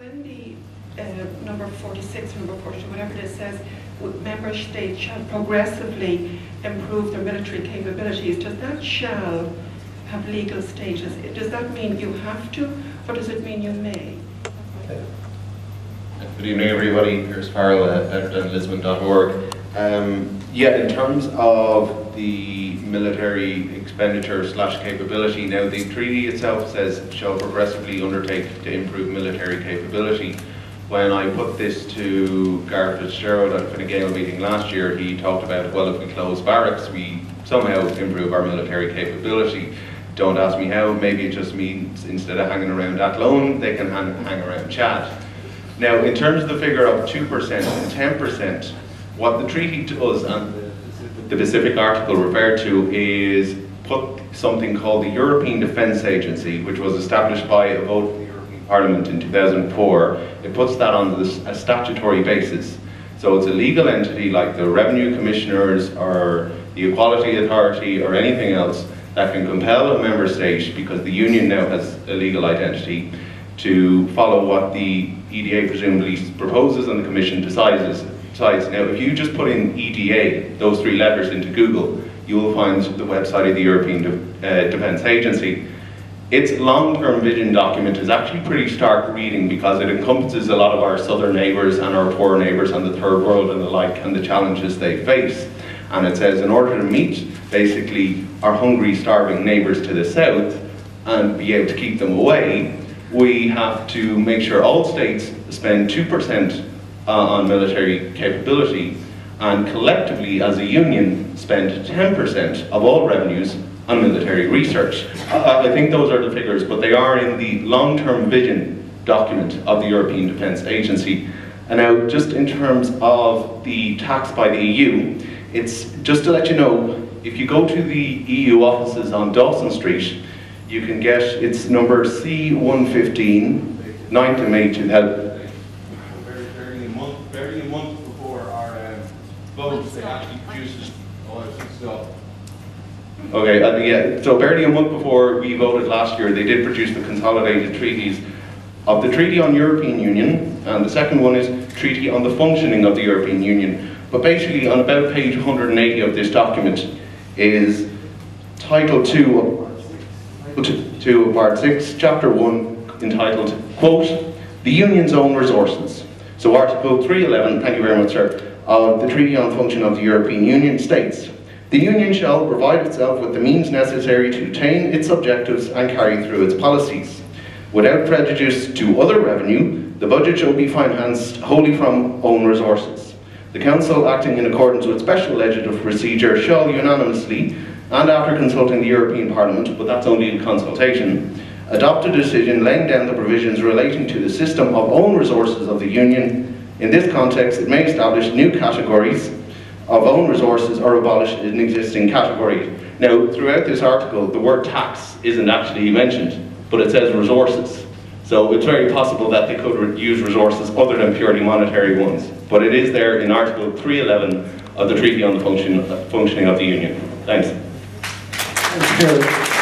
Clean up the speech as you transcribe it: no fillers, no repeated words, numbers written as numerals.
When the number 46, number 42, whatever it is, says member states shall progressively improve their military capabilities, does that shall have legal status? Does that mean you have to, or does it mean you may? Good evening, everybody. Pearse Farrell at Lisbon.org. Yeah, in terms of the military expenditure / capability, now the treaty itself says shall progressively undertake to improve military capability. When I put this to Gareth Fitzgerald at the Gale meeting last year, he talked about, well, if we close barracks, we somehow improve our military capability. Don't ask me how, maybe it just means instead of hanging around Athlone, they can hang around Chad. Now, in terms of the figure of 2% and 10%, what the treaty does, and the specific article referred to, is put something called the European Defence Agency, which was established by a vote of the European Parliament in 2004. It puts that on a statutory basis. So it's a legal entity like the Revenue Commissioners or the Equality Authority or anything else that can compel a member state, because the Union now has a legal identity, to follow what the EDA presumably proposes and the Commission decides. Now, if you just put in EDA, those three letters, into Google, you will find the website of the European Defence Agency. Its long-term vision document is actually pretty stark reading, because it encompasses a lot of our southern neighbours and our poor neighbours and the third world and the like, and the challenges they face. And it says, in order to meet basically our hungry, starving neighbours to the south and be able to keep them away, we have to make sure all states spend 2% on military capability, and collectively as a union spend 10% of all revenues on military research. I think those are the figures, but they are in the long-term vision document of the European Defence Agency. And now, just in terms of the tax by the EU, it's just to let you know, if you go to the EU offices on Dawson Street, you can get its number C115, 9th of May 2000. Barely a month before our vote, they actually produced stuff. Okay, yeah, so barely a month before we voted last year, they did produce the consolidated treaties of the Treaty on European Union, and the second one is Treaty on the Functioning of the European Union. But basically, on about page 180 of this document is Title 2 of Part 6, Chapter 1, entitled, quote, the Union's Own Resources. So Article 311, thank you very much, sir, of the Treaty on the Function of the European Union states, the Union shall provide itself with the means necessary to attain its objectives and carry through its policies. Without prejudice to other revenue, the budget shall be financed wholly from own resources. The Council, acting in accordance with special legislative procedure, shall unanimously, and after consulting the European Parliament, but that's only in consultation, adopt a decision laying down the provisions relating to the system of own resources of the Union. In this context, it may establish new categories of own resources or abolish an existing category. Now, throughout this article, the word tax isn't actually mentioned, but it says resources. So it's very possible that they could use resources other than purely monetary ones. But it is there in Article 311 of the Treaty on the Functioning of the Union. Thanks. Thank you.